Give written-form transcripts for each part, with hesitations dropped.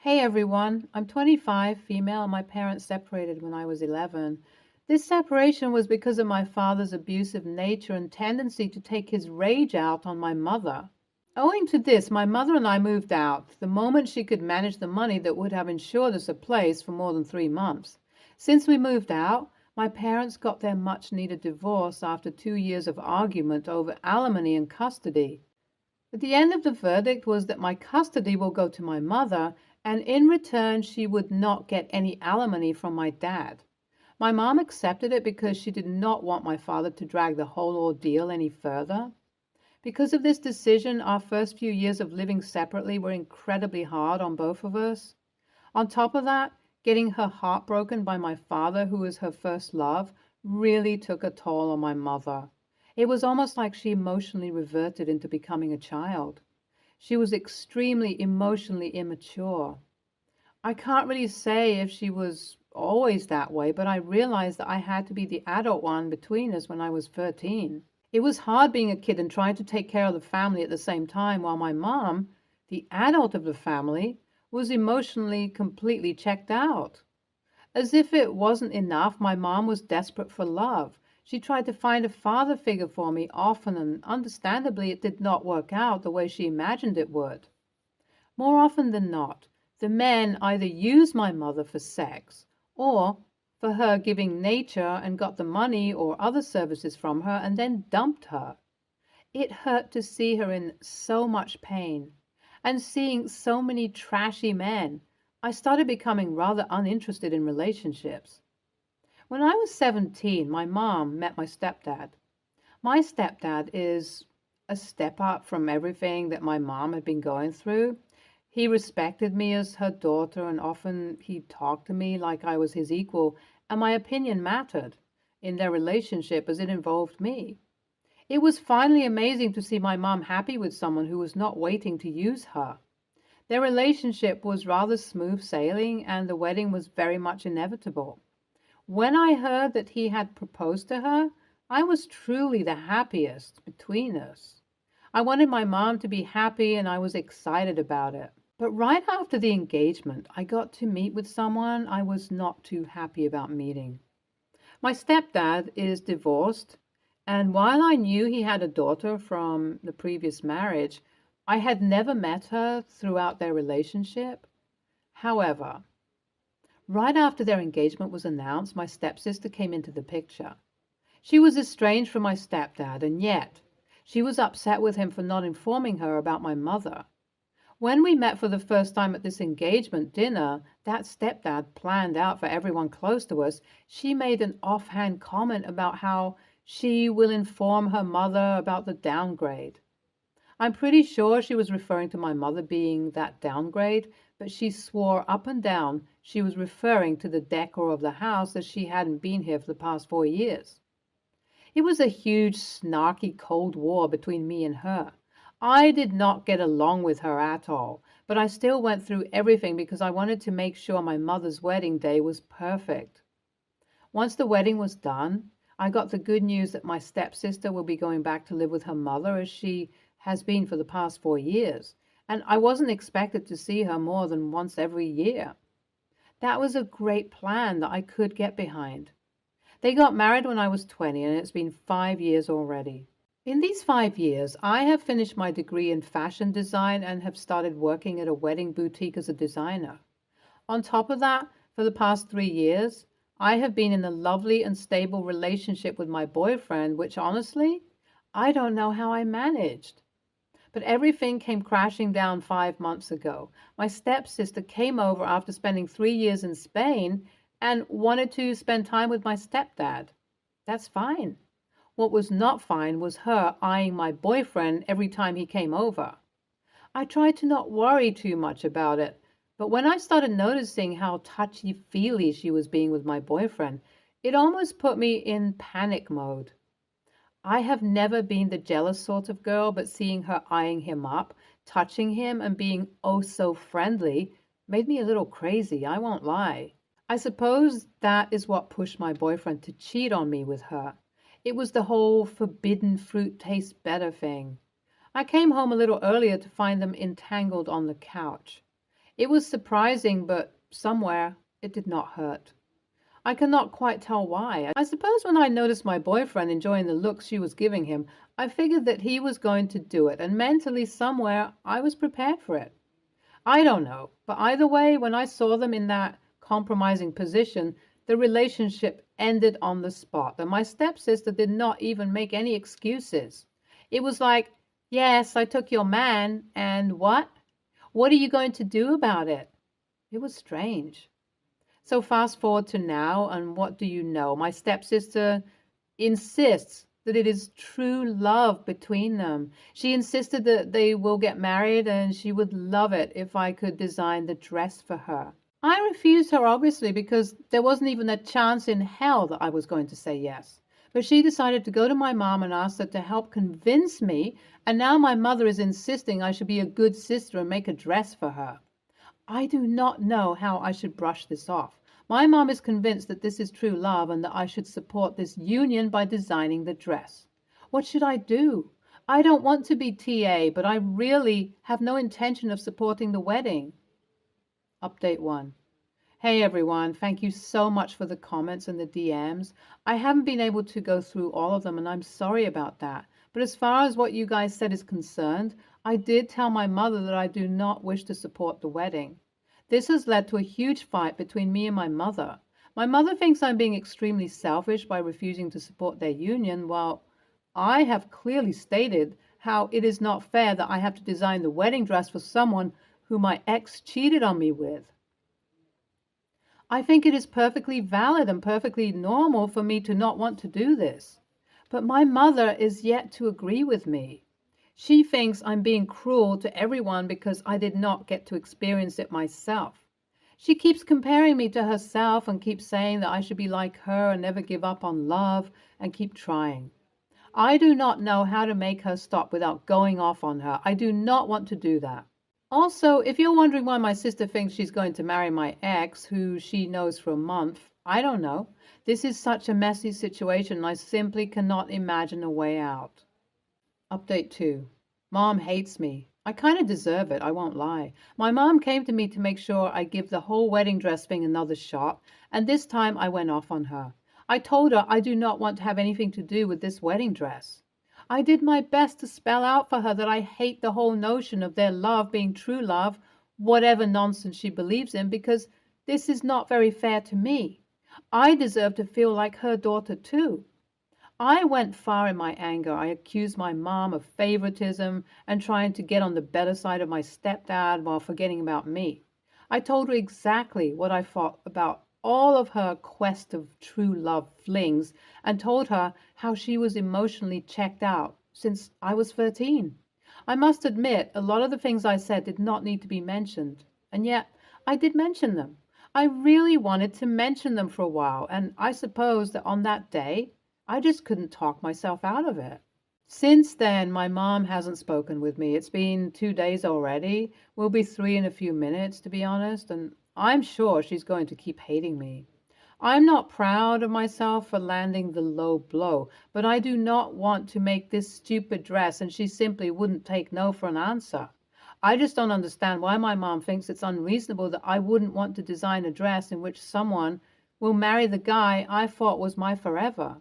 Hey everyone, I'm 25, female, and my parents separated when I was 11. This separation was because of my father's abusive nature and tendency to take his rage out on my mother. Owing to this, my mother and I moved out the moment she could manage the money that would have ensured us a place for more than 3 months. Since we moved out, my parents got their much needed divorce after 2 years of argument over alimony and custody. But the end of the verdict was that my custody will go to my mother, and in return, she would not get any alimony from my dad. My mom accepted it because she did not want my father to drag the whole ordeal any further. Because of this decision, our first few years of living separately were incredibly hard on both of us. On top of that, getting her heart broken by my father, who was her first love, really took a toll on my mother. It was almost like she emotionally reverted into becoming a child. She was extremely emotionally immature. I can't really say if she was always that way, but I realized that I had to be the adult one between us when I was 13. It was hard being a kid and trying to take care of the family at the same time while my mom, the adult of the family, was emotionally completely checked out. As if it wasn't enough, my mom was desperate for love. She tried to find a father figure for me often, and understandably, it did not work out the way she imagined it would. More often than not, the men either used my mother for sex or for her giving nature and got the money or other services from her and then dumped her. It hurt to see her in so much pain. And seeing so many trashy men, I started becoming rather uninterested in relationships. When I was 17, my mom met my stepdad. My stepdad is a step up from everything that my mom had been going through. He respected me as her daughter, and often he talked to me like I was his equal, and my opinion mattered in their relationship as it involved me. It was finally amazing to see my mom happy with someone who was not waiting to use her. Their relationship was rather smooth sailing, and the wedding was very much inevitable. When I heard that he had proposed to her, I was truly the happiest between us. I wanted my mom to be happy, and I was excited about it. But right after the engagement, I got to meet with someone I was not too happy about meeting. My stepdad is divorced, and while I knew he had a daughter from the previous marriage, I had never met her throughout their relationship. However, right after their engagement was announced, my stepsister came into the picture. She was estranged from my stepdad, and yet she was upset with him for not informing her about my mother. When we met for the first time at this engagement dinner that stepdad planned out for everyone close to us, she made an offhand comment about how she will inform her mother about the downgrade. I'm pretty sure she was referring to my mother being that downgrade, but she swore up and down she was referring to the decor of the house, as she hadn't been here for the past 4 years. It was a huge, snarky Cold War between me and her. I did not get along with her at all, but I still went through everything because I wanted to make sure my mother's wedding day was perfect. Once the wedding was done, I got the good news that my stepsister will be going back to live with her mother, as she has been for the past 4 years, and I wasn't expected to see her more than once every year. That was a great plan that I could get behind. They got married when I was 20, and it's been 5 years already. In these 5 years, I have finished my degree in fashion design and have started working at a wedding boutique as a designer. On top of that, for the past 3 years, I have been in a lovely and stable relationship with my boyfriend, which honestly, I don't know how I managed. But everything came crashing down 5 months ago. My stepsister came over after spending 3 years in Spain and wanted to spend time with my stepdad. That's fine. What was not fine was her eyeing my boyfriend every time he came over. I tried to not worry too much about it, but when I started noticing how touchy-feely she was being with my boyfriend, it almost put me in panic mode. I have never been the jealous sort of girl, but seeing her eyeing him up, touching him, and being oh so friendly made me a little crazy, I won't lie. I suppose that is what pushed my boyfriend to cheat on me with her. It was the whole forbidden fruit tastes better thing. I came home a little earlier to find them entangled on the couch. It was surprising, but somewhere it did not hurt. I cannot quite tell why. I suppose when I noticed my boyfriend enjoying the looks she was giving him, I figured that he was going to do it, and mentally somewhere I was prepared for it. I don't know, but either way, when I saw them in that compromising position, the relationship ended on the spot, and my stepsister did not even make any excuses. It was like, yes, I took your man, and what? What are you going to do about it? It was strange. So fast forward to now, and what do you know? My stepsister insists that it is true love between them. She insisted that they will get married, and she would love it if I could design the dress for her. I refused her, obviously, because there wasn't even a chance in hell that I was going to say yes. But she decided to go to my mom and ask her to help convince me, and now my mother is insisting I should be a good sister and make a dress for her. I do not know how I should brush this off. My mom is convinced that this is true love and that I should support this union by designing the dress. What should I do? I don't want to be TA, but I really have no intention of supporting the wedding. Update 1. Hey everyone, thank you so much for the comments and the DMs. I haven't been able to go through all of them, and I'm sorry about that. But as far as what you guys said is concerned, I did tell my mother that I do not wish to support the wedding. This has led to a huge fight between me and my mother. My mother thinks I'm being extremely selfish by refusing to support their union, while I have clearly stated how it is not fair that I have to design the wedding dress for someone who my ex cheated on me with. I think it is perfectly valid and perfectly normal for me to not want to do this. But my mother is yet to agree with me. She thinks I'm being cruel to everyone because I did not get to experience it myself. She keeps comparing me to herself and keeps saying that I should be like her and never give up on love and keep trying. I do not know how to make her stop without going off on her. I do not want to do that. Also, if you're wondering why my sister thinks she's going to marry my ex, who she knows for a month, I don't know. This is such a messy situation, and I simply cannot imagine a way out. Update 2. Mom hates me. I kind of deserve it, I won't lie. My mom came to me to make sure I give the whole wedding dress thing another shot, and this time I went off on her. I told her I do not want to have anything to do with this wedding dress. I did my best to spell out for her that I hate the whole notion of their love being true love, whatever nonsense she believes in, because this is not very fair to me. I deserve to feel like her daughter too. I went far in my anger. I accused my mom of favoritism and trying to get on the better side of my stepdad while forgetting about me. I told her exactly what I thought about all of her quest of true love flings and told her how she was emotionally checked out since I was 13. I must admit, a lot of the things I said did not need to be mentioned, and yet I did mention them. I really wanted to mention them for a while, and I suppose that on that day, I just couldn't talk myself out of it. Since then, my mom hasn't spoken with me. It's been 2 days already. Will be 3 in a few minutes, to be honest, and I'm sure she's going to keep hating me. I'm not proud of myself for landing the low blow, but I do not want to make this stupid dress, and she simply wouldn't take no for an answer. I just don't understand why my mom thinks it's unreasonable that I wouldn't want to design a dress in which someone will marry the guy I thought was my forever.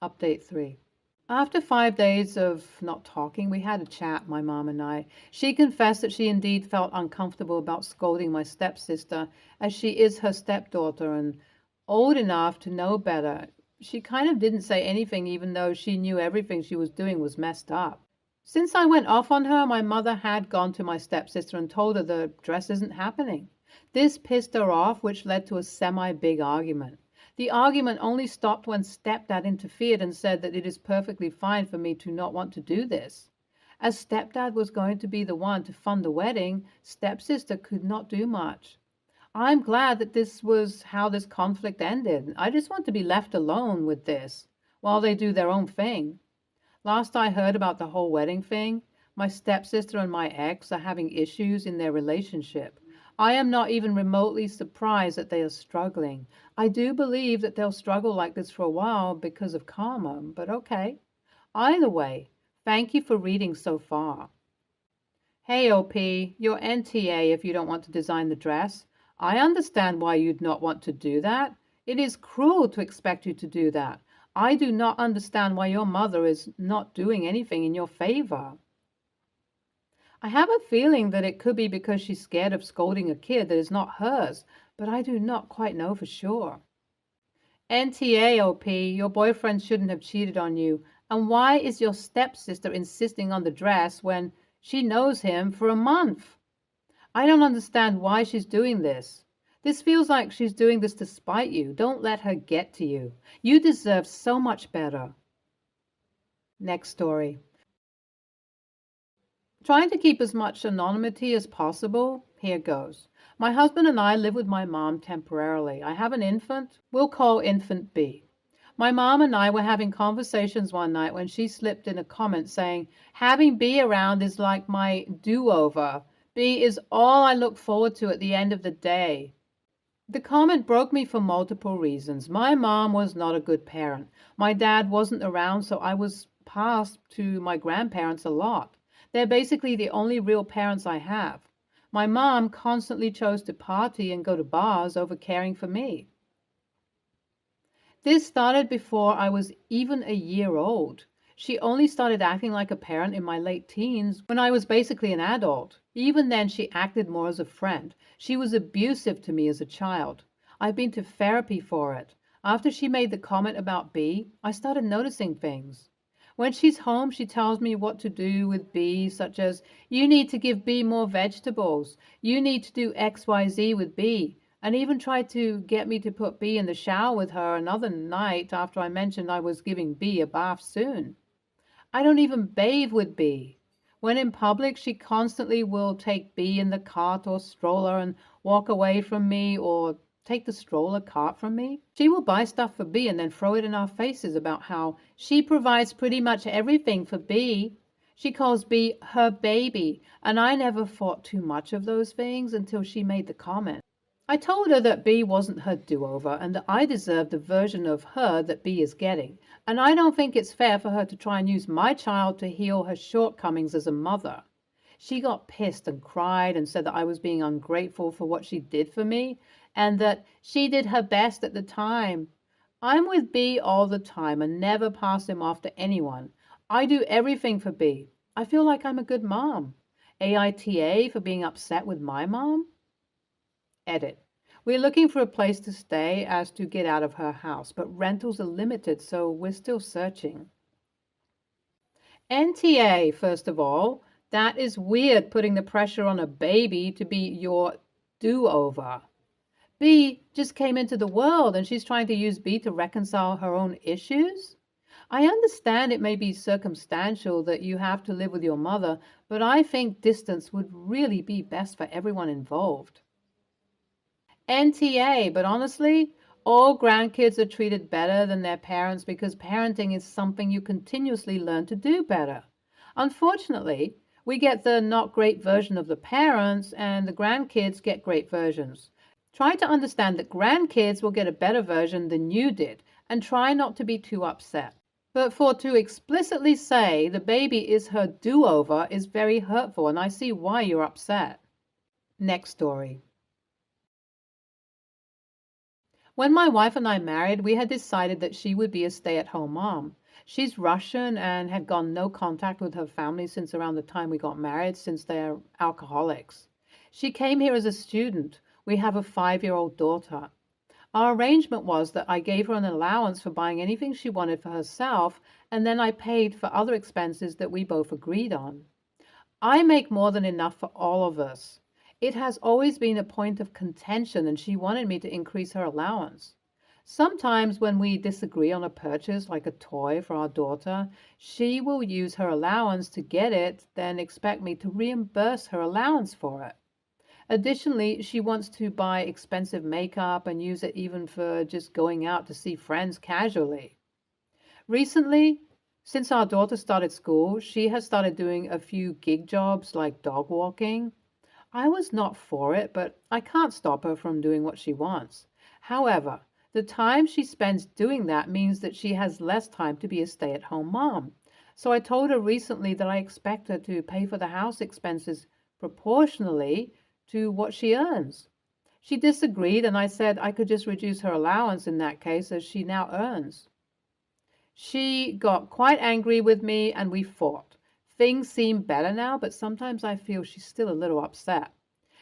Update 3. After 5 days of not talking, we had a chat, my mom and I. She confessed that she indeed felt uncomfortable about scolding my stepsister, as she is her stepdaughter and old enough to know better. She kind of didn't say anything, even though she knew everything she was doing was messed up. Since I went off on her, my mother had gone to my stepsister and told her the dress isn't happening. This pissed her off, which led to a semi-big argument. The argument only stopped when stepdad interfered and said that it is perfectly fine for me to not want to do this. As stepdad was going to be the one to fund the wedding, stepsister could not do much. I'm glad that this was how this conflict ended. I just want to be left alone with this while they do their own thing. Last I heard about the whole wedding thing, my stepsister and my ex are having issues in their relationship. I am not even remotely surprised that they are struggling. I do believe that they'll struggle like this for a while because of karma, but okay. Either way, thank you for reading so far. Hey, OP, you're NTA if you don't want to design the dress. I understand why you'd not want to do that. It is cruel to expect you to do that. I do not understand why your mother is not doing anything in your favor. I have a feeling that it could be because she's scared of scolding a kid that is not hers, but I do not quite know for sure. NTA, OP, your boyfriend shouldn't have cheated on you. And why is your stepsister insisting on the dress when she knows him for a month? I don't understand why she's doing this. This feels like she's doing this to spite you. Don't let her get to you. You deserve so much better. Next story. Trying to keep as much anonymity as possible, here goes. My husband and I live with my mom temporarily. I have an infant. We'll call infant B. My mom and I were having conversations one night when she slipped in a comment saying, having B around is like my do-over. B is all I look forward to at the end of the day. The comment broke me for multiple reasons. My mom was not a good parent. My dad wasn't around, so I was passed to my grandparents a lot. They're basically the only real parents I have. My mom constantly chose to party and go to bars over caring for me. This started before I was even a year old. She only started acting like a parent in my late teens when I was basically an adult. Even then, she acted more as a friend. She was abusive to me as a child. I've been to therapy for it. After she made the comment about B, I started noticing things. When she's home, she tells me what to do with B, such as, you need to give B more vegetables. You need to do XYZ with B. And even tried to get me to put B in the shower with her another night after I mentioned I was giving B a bath soon. I don't even bathe with B. When in public, she constantly will take B in the cart or stroller and walk away from me or take the stroller cart from me. She will buy stuff for B and then throw it in our faces about how she provides pretty much everything for B. She calls B her baby, and I never thought too much of those things until she made the comment. I told her that B wasn't her do-over and that I deserved the version of her that B is getting, and I don't think it's fair for her to try and use my child to heal her shortcomings as a mother. She got pissed and cried and said that I was being ungrateful for what she did for me and that she did her best at the time. I'm with B all the time and never pass him off to anyone. I do everything for B. I feel like I'm a good mom. AITA for being upset with my mom? Edit. We're looking for a place to stay as to get out of her house, but rentals are limited, so we're still searching. NTA, first of all, that is weird putting the pressure on a baby to be your do-over. B just came into the world and she's trying to use B to reconcile her own issues. I understand it may be circumstantial that you have to live with your mother, but I think distance would really be best for everyone involved. NTA, but honestly, all grandkids are treated better than their parents because parenting is something you continuously learn to do better. Unfortunately, we get the not great version of the parents and the grandkids get great versions. Try to understand that grandkids will get a better version than you did and try not to be too upset. But for to explicitly say the baby is her do-over is very hurtful and I see why you're upset. Next story. When my wife and I married, we had decided that she would be a stay-at-home mom. She's Russian and had gone no contact with her family since around the time we got married, since they're alcoholics. She came here as a student. We have a 5-year-old daughter. Our arrangement was that I gave her an allowance for buying anything she wanted for herself, and then I paid for other expenses that we both agreed on. I make more than enough for all of us. It has always been a point of contention, and she wanted me to increase her allowance. Sometimes when we disagree on a purchase, like a toy for our daughter, she will use her allowance to get it, then expect me to reimburse her allowance for it. Additionally, she wants to buy expensive makeup and use it even for just going out to see friends casually. Recently, since our daughter started school, she has started doing a few gig jobs like dog walking. I was not for it, but I can't stop her from doing what she wants. However, the time she spends doing that means that she has less time to be a stay-at-home mom. So I told her recently that I expect her to pay for the house expenses proportionally to what she earns. She disagreed, and I said I could just reduce her allowance in that case as she now earns. She got quite angry with me and we fought. Things seem better now, but sometimes I feel she's still a little upset.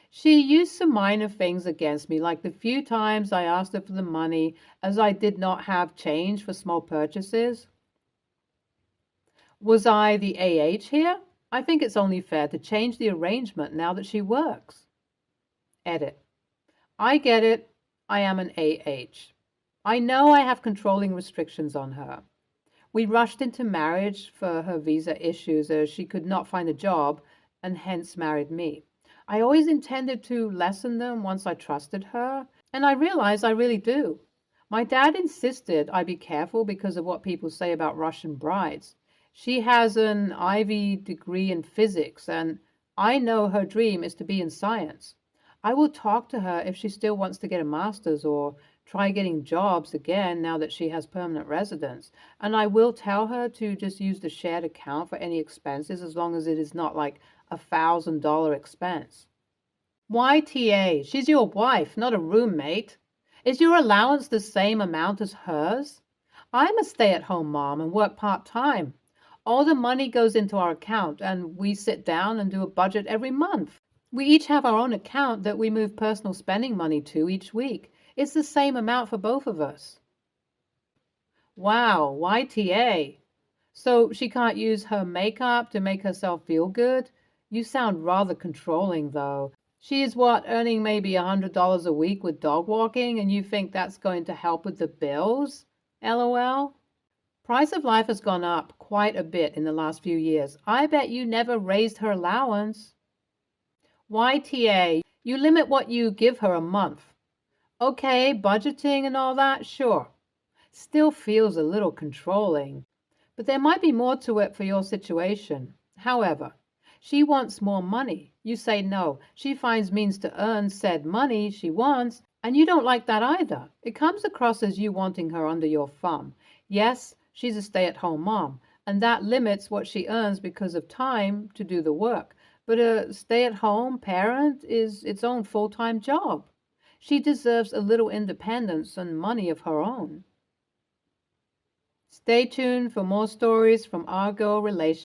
She used some minor things against me, like the few times I asked her for the money as I did not have change for small purchases. Was I the AH here? I think it's only fair to change the arrangement now that she works. Edit. I get it. I am an AH. I know I have controlling restrictions on her. We rushed into marriage for her visa issues as she could not find a job and hence married me. I always intended to lessen them once I trusted her, and I realize I really do. My dad insisted I be careful because of what people say about Russian brides. She has an Ivy degree in physics, and I know her dream is to be in science. I will talk to her if she still wants to get a master's or try getting jobs again now that she has permanent residence. And I will tell her to just use the shared account for any expenses as long as it is not like $1,000 expense. YTA, she's your wife, not a roommate. Is your allowance the same amount as hers? I'm a stay-at-home mom and work part-time. All the money goes into our account and we sit down and do a budget every month. We each have our own account that we move personal spending money to each week. It's the same amount for both of us. Wow, YTA. So she can't use her makeup to make herself feel good? You sound rather controlling, though. She is what, earning maybe $100 a week with dog walking, and you think that's going to help with the bills? LOL. Price of life has gone up quite a bit in the last few years. I bet you never raised her allowance. YTA, you limit what you give her a month. Okay, budgeting and all that, sure. Still feels a little controlling. But there might be more to it for your situation. However, she wants more money. You say no. She finds means to earn said money she wants, and you don't like that either. It comes across as you wanting her under your thumb. Yes, she's a stay-at-home mom, and that limits what she earns because of time to do the work. But a stay-at-home parent is its own full-time job. She deserves a little independence and money of her own. Stay tuned for more stories from our girl relationship.